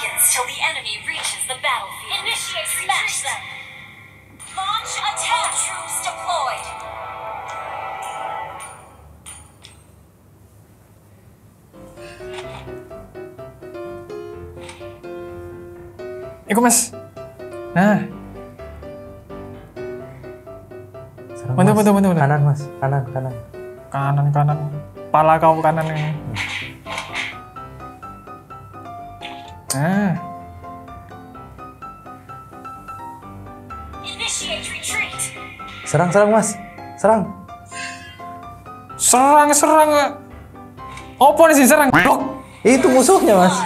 seconds till the enemy reaches the battlefield. Initiate smash them. Launch attack. Troops deployed. Iku mas. Nah. Bentar. Kanan mas, kanan. Kanan. Pala kau kanan ini. Nah. Initiate retreat. Serang mas, serang. Serang. Apa nih sih serang? Itu musuhnya mas.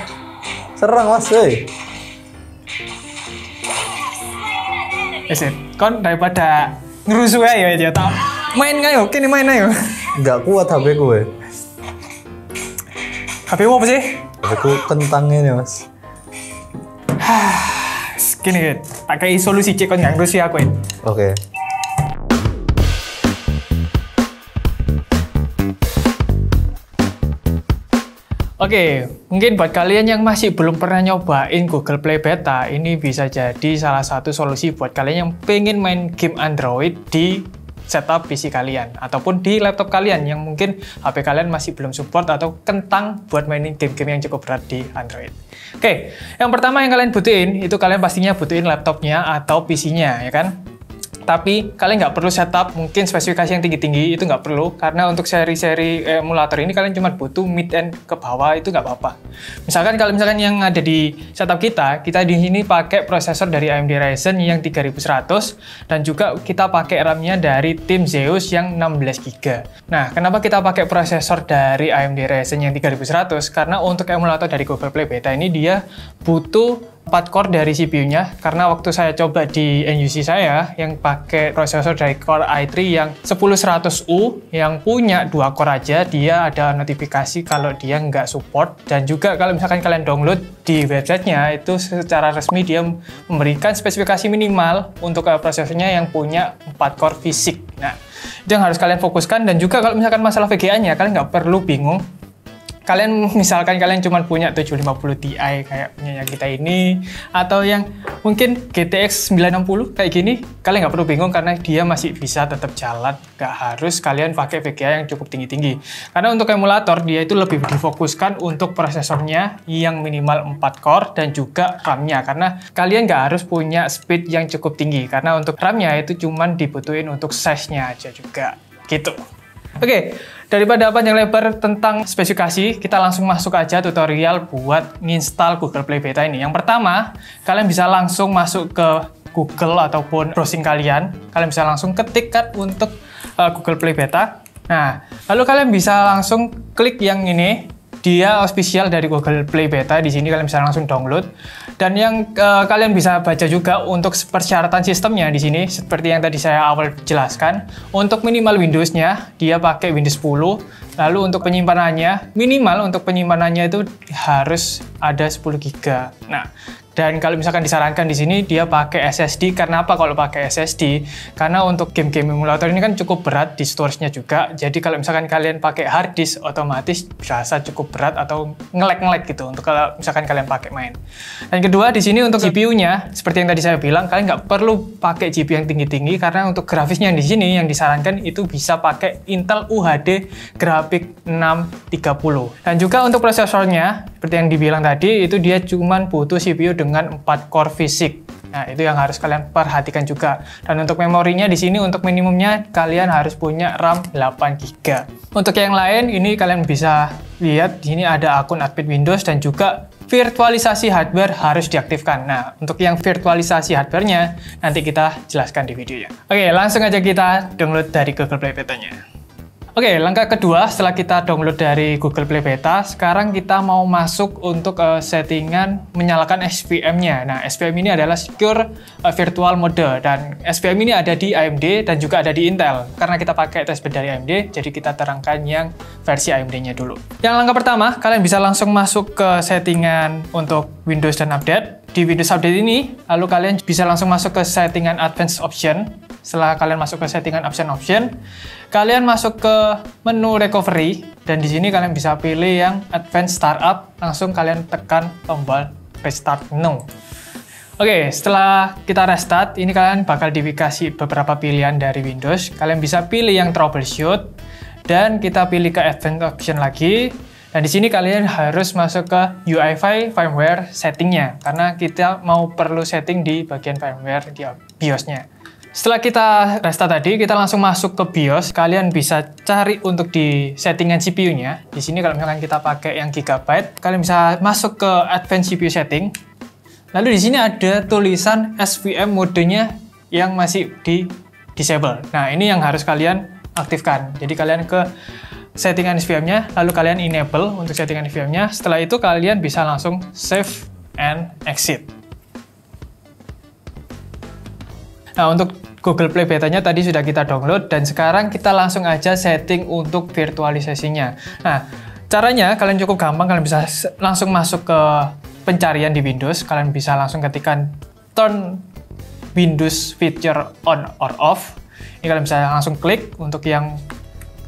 Serang mas, woi. Kon daripada ngerusuh aja ya tau. Main ayo, kini main ayo. Nggak kuat HP gue. HP apa sih? HP ku kentang ini mas. Gini, pakai solusi cek kon nggak ngerusuh aku. Oke. Oke, mungkin buat kalian yang masih belum pernah nyobain Google Play Beta, ini bisa jadi salah satu solusi buat kalian yang pengen main game Android di setup PC kalian ataupun di laptop kalian yang mungkin HP kalian masih belum support atau kentang buat mainin game-game yang cukup berat di Android. Oke, yang pertama yang kalian butuhin itu kalian pastinya butuhin laptopnya atau PC-nya, ya kan? Tapi kalian nggak perlu setup mungkin spesifikasi yang tinggi-tinggi, itu nggak perlu karena untuk seri-seri emulator ini kalian cuma butuh mid end ke bawah, itu nggak apa-apa. Misalkan kalau yang ada di setup kita di sini pakai prosesor dari AMD Ryzen yang 3100 dan juga kita pakai RAM-nya dari tim Zeus yang 16 GB. Nah, kenapa kita pakai prosesor dari AMD Ryzen yang 3100? Karena untuk emulator dari Google Play Beta ini dia butuh 4 core dari CPU-nya, karena waktu saya coba di NUC saya yang pakai prosesor dari Core i3 yang 10100U yang punya 2 core aja, dia ada notifikasi kalau dia nggak support. Dan juga kalau misalkan kalian download di websitenya itu secara resmi dia memberikan spesifikasi minimal untuk prosesornya yang punya 4 core fisik. Nah, itu yang harus kalian fokuskan. Dan juga kalau misalkan masalah VGA-nya kalian nggak perlu bingung. Misalkan kalian cuma punya 750 Ti kayak punya kita ini, atau yang mungkin GTX 960 kayak gini, kalian nggak perlu bingung karena dia masih bisa tetap jalan, nggak harus kalian pakai VGA yang cukup tinggi-tinggi. Karena untuk emulator dia itu lebih difokuskan untuk prosesornya yang minimal 4 core dan juga RAM-nya, karena kalian nggak harus punya speed yang cukup tinggi, karena untuk RAM-nya itu cuma dibutuhin untuk size-nya aja juga gitu. Oke, daripada panjang lebar tentang spesifikasi, kita langsung masuk aja tutorial buat nginstal Google Play Beta ini. Yang pertama, kalian bisa langsung masuk ke Google ataupun browsing kalian. Kalian bisa langsung ketik kan untuk Google Play Beta. Nah, lalu kalian bisa langsung klik yang ini. Dia official dari Google Play Beta. Di sini kalian bisa langsung download. Dan yang kalian bisa baca juga untuk persyaratan sistemnya di sini seperti yang tadi saya awal jelaskan. Untuk minimal Windows-nya dia pakai Windows 10. Lalu untuk penyimpanannya minimal untuk penyimpanannya itu harus ada 10 GB. Nah, dan kalau misalkan disarankan di sini dia pakai SSD. Karena apa kalau pakai SSD? Karena untuk game-game emulator ini kan cukup berat di storage-nya juga. Jadi kalau misalkan kalian pakai hard disk otomatis berasa cukup berat atau nge-lag gitu untuk kalau misalkan kalian pakai main. Dan kedua di sini untuk GPU-nya seperti yang tadi saya bilang, kalian nggak perlu pakai GPU yang tinggi-tinggi karena untuk grafisnya di sini yang disarankan itu bisa pakai Intel UHD Graphic 630. Dan juga untuk prosesornya seperti yang dibilang tadi itu dia cuma butuh CPU dengan 4 core fisik. Nah, itu yang harus kalian perhatikan juga. Dan untuk memorinya di sini untuk minimumnya kalian harus punya RAM 8 GB. Untuk yang lain ini kalian bisa lihat di sini ada akun admin Windows dan juga virtualisasi hardware harus diaktifkan. Nah, untuk yang virtualisasi hardware-nya nanti kita jelaskan di videonya. Oke, langsung aja kita download dari Google Play Beta-nya. Oke, langkah kedua setelah kita download dari Google Play Beta, sekarang kita mau masuk untuk settingan menyalakan SVM-nya. Nah, SVM ini adalah Secure Virtual Mode, dan SVM ini ada di AMD dan juga ada di Intel. Karena kita pakai testbed dari AMD, jadi kita terangkan yang versi AMD-nya dulu. Yang langkah pertama, kalian bisa langsung masuk ke settingan untuk Windows dan Update. Di Windows Update ini, lalu kalian bisa langsung masuk ke settingan Advanced Option. Setelah kalian masuk ke settingan option, kalian masuk ke menu recovery dan di sini kalian bisa pilih yang Advanced Startup. Langsung kalian tekan tombol restart no. Oke, setelah kita restart, ini kalian bakal dikasih beberapa pilihan dari Windows. Kalian bisa pilih yang troubleshoot, dan kita pilih ke advanced option lagi. Dan di sini kalian harus masuk ke UEFI firmware settingnya, karena kita mau perlu setting di bagian firmware di BIOS-nya. Setelah kita restart tadi, kita langsung masuk ke BIOS. Kalian bisa cari untuk di settingan CPU-nya. Di sini kalau misalkan kita pakai yang Gigabyte, kalian bisa masuk ke advanced CPU setting. Lalu di sini ada tulisan SVM modenya yang masih di disable. Nah, ini yang harus kalian aktifkan. Jadi kalian ke settingan SVM-nya, lalu kalian enable untuk settingan SVM-nya. Setelah itu kalian bisa langsung save and exit. Nah, untuk Google Play Beta-nya tadi sudah kita download, dan sekarang kita langsung aja setting untuk virtualisasinya. Nah, caranya kalian cukup gampang, kalian bisa langsung masuk ke pencarian di Windows, kalian bisa langsung ketikkan turn Windows feature on or off. Ini kalian bisa langsung klik untuk yang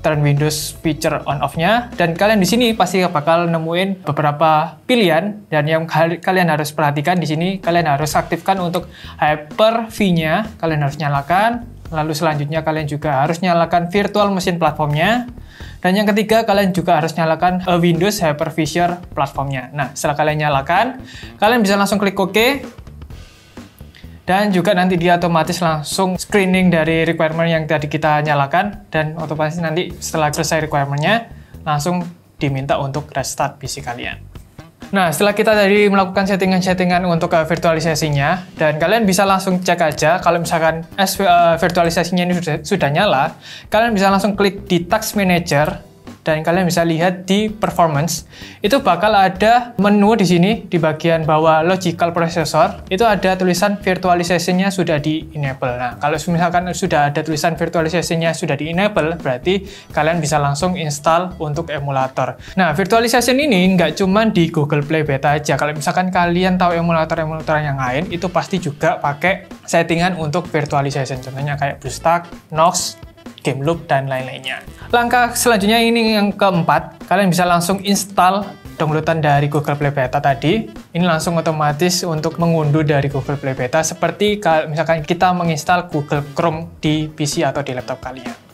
turn Windows feature on off-nya, dan kalian di sini pasti bakal nemuin beberapa pilihan, dan yang kalian harus perhatikan di sini, kalian harus aktifkan untuk Hyper-V-nya, kalian harus nyalakan. Lalu selanjutnya kalian juga harus nyalakan virtual machine platformnya. Dan yang ketiga, kalian juga harus nyalakan Windows Hypervisor platformnya. Nah, setelah kalian nyalakan, kalian bisa langsung klik OK. Dan juga nanti dia otomatis langsung screening dari requirement yang tadi kita nyalakan. Dan otomatis nanti setelah selesai requirement-nya, langsung diminta untuk restart PC kalian. Nah, setelah kita tadi melakukan settingan-settingan untuk virtualisasinya, dan kalian bisa langsung cek aja kalau misalkan virtualisasinya ini sudah nyala, kalian bisa langsung klik di Task Manager, dan kalian bisa lihat di Performance. Itu bakal ada menu di sini, di bagian bawah Logical Processor, itu ada tulisan virtualisasinya sudah di-enable. Nah, kalau misalkan sudah ada tulisan virtualisasinya sudah di-enable, berarti kalian bisa langsung install untuk emulator. Nah, virtualisasi ini nggak cuma di Google Play Beta aja. Kalau misalkan kalian tahu emulator-emulator yang lain, itu pasti juga pakai settingan untuk virtualisasi. Contohnya kayak BlueStack, Nox, GameLoop, dan lain-lainnya. Langkah selanjutnya ini yang keempat, kalian bisa langsung install downloadan dari Google Play Beta tadi. Ini langsung otomatis untuk mengunduh dari Google Play Beta, seperti kalau misalkan kita menginstal Google Chrome di PC atau di laptop kalian.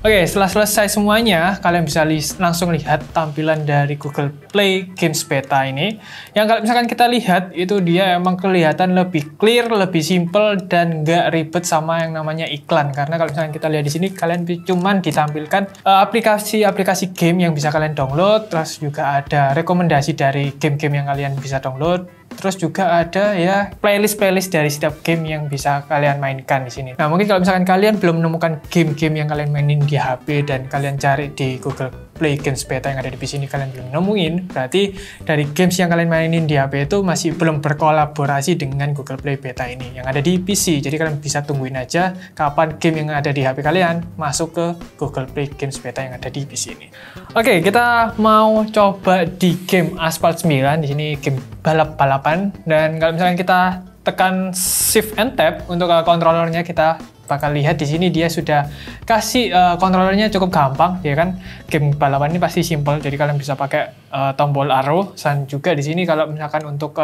Oke, setelah selesai semuanya, kalian bisa langsung lihat tampilan dari Google Play Games Beta ini. Yang kalau misalkan kita lihat, itu dia emang kelihatan lebih clear, lebih simple, dan nggak ribet sama yang namanya iklan. Karena kalau misalkan kita lihat di sini, kalian cuman ditampilkan aplikasi-aplikasi game yang bisa kalian download, terus juga ada rekomendasi dari game-game yang kalian bisa download. Terus juga ada ya playlist-playlist dari setiap game yang bisa kalian mainkan di sini. Nah, mungkin kalau misalkan kalian belum menemukan game-game yang kalian mainin di HP dan kalian cari di Google Play Games Beta yang ada di PC ini kalian belum nemuin, berarti dari games yang kalian mainin di HP itu masih belum berkolaborasi dengan Google Play Beta ini yang ada di PC. Jadi kalian bisa tungguin aja kapan game yang ada di HP kalian masuk ke Google Play Games Beta yang ada di PC ini. Oke, kita mau coba di game Asphalt 9. Di sini game balap-balapan, dan kalau misalkan kita tekan Shift and Tab untuk kontrolernya, kita bakal lihat di sini dia sudah kasih kontrolernya cukup gampang, ya kan? Game balapan ini pasti simple, jadi kalian bisa pakai tombol arrow, dan juga di sini kalau misalkan untuk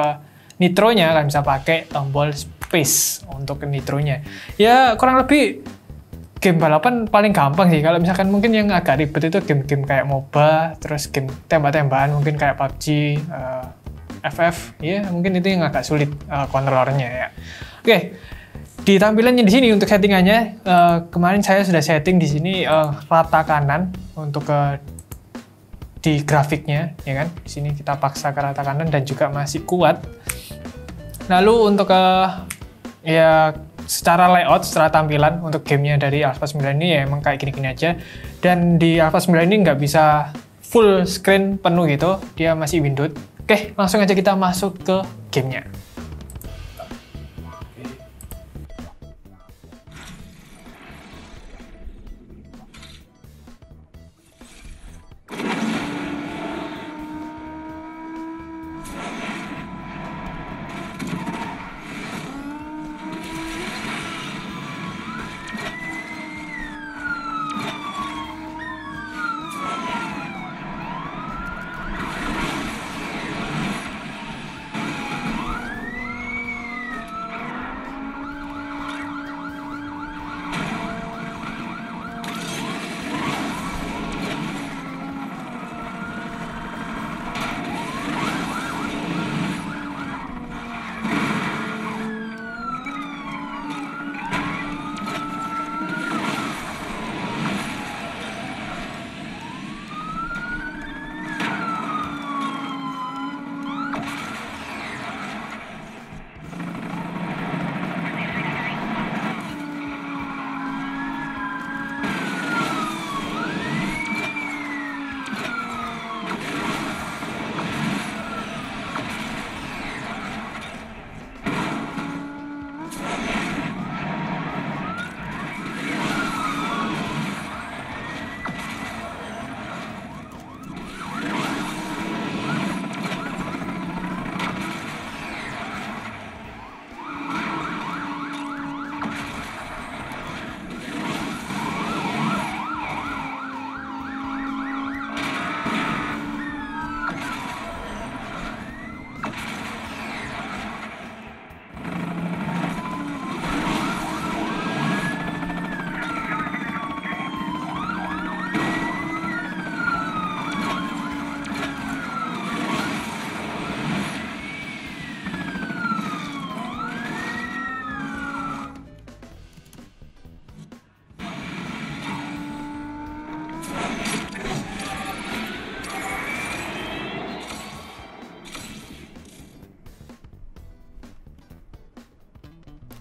nitronya kalian bisa pakai tombol space untuk nitronya. Ya kurang lebih game balapan paling gampang sih. Kalau misalkan mungkin yang agak ribet itu game-game kayak MOBA, terus game tembak-tembakan mungkin kayak PUBG, FF, ya mungkin itu yang agak sulit kontrolernya ya. Oke, di tampilannya di sini untuk settingannya, kemarin saya sudah setting di sini rata kanan untuk di grafiknya, ya kan? Di sini kita paksa ke rata kanan dan juga masih kuat. Lalu untuk ya secara layout, secara tampilan untuk gamenya dari Asphalt 9 ini ya emang kayak gini-gini aja. Dan di Asphalt 9 ini nggak bisa full screen penuh gitu, dia masih windowed. Oke, langsung aja kita masuk ke gamenya.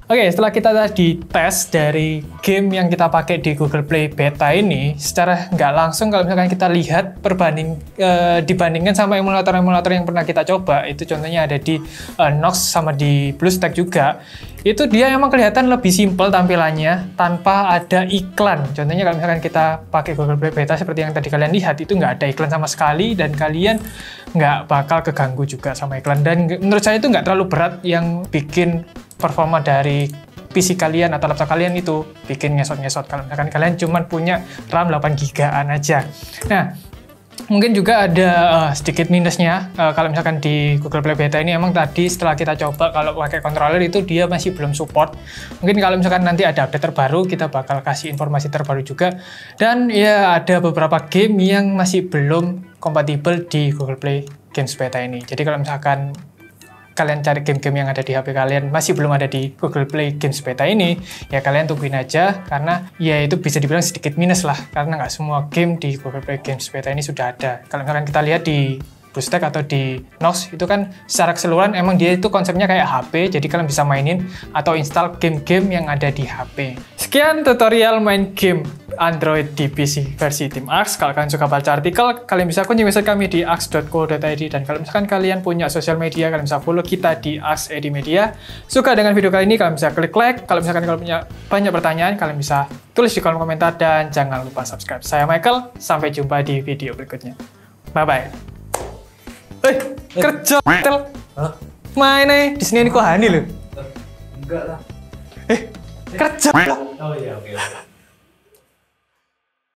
Oke, setelah kita tadi tes dari game yang kita pakai di Google Play Beta ini, secara nggak langsung kalau misalkan kita lihat dibandingkan sama emulator-emulator yang pernah kita coba, itu contohnya ada di Nox sama di BlueStack juga, itu dia emang kelihatan lebih simpel tampilannya tanpa ada iklan. Contohnya kalau misalkan kita pakai Google Play Beta seperti yang tadi kalian lihat, itu nggak ada iklan sama sekali dan kalian nggak bakal keganggu juga sama iklan. Dan menurut saya itu nggak terlalu berat yang bikin performa dari PC kalian atau laptop kalian itu bikin ngesot-ngesot kalau misalkan kalian cuma punya RAM 8 GB-an aja. Nah, mungkin juga ada sedikit minusnya kalau misalkan di Google Play Beta ini emang tadi setelah kita coba kalau pakai controller itu dia masih belum support. Mungkin kalau misalkan nanti ada update terbaru kita bakal kasih informasi terbaru juga. Dan ya ada beberapa game yang masih belum kompatibel di Google Play Games Beta ini. Jadi kalau misalkan kalian cari game-game yang ada di HP kalian masih belum ada di Google Play Games Beta ini, ya kalian tungguin aja karena ya itu bisa dibilang sedikit minus lah karena nggak semua game di Google Play Games Beta ini sudah ada. Kalau misalkan kita lihat di BlueStack atau di Nox itu kan secara keseluruhan emang dia itu konsepnya kayak HP, jadi kalian bisa mainin atau install game-game yang ada di HP. Sekian tutorial main game Android di PC versi Tim Axe. Kalau kalian suka baca artikel, kalian bisa kunjungi website kami di axe.co.id, dan kalau misalkan kalian punya sosial media, kalian bisa follow kita di Axe Edi Media. Suka dengan video kali ini, kalian bisa klik like. Kalau misalkan kalian punya banyak pertanyaan, kalian bisa tulis di kolom komentar dan jangan lupa subscribe. Saya Michael, sampai jumpa di video berikutnya. Bye-bye. Kerja tel. Hah? Main di sini kok Hani loh. Enggak lah. Kerja. Oh iya, oke.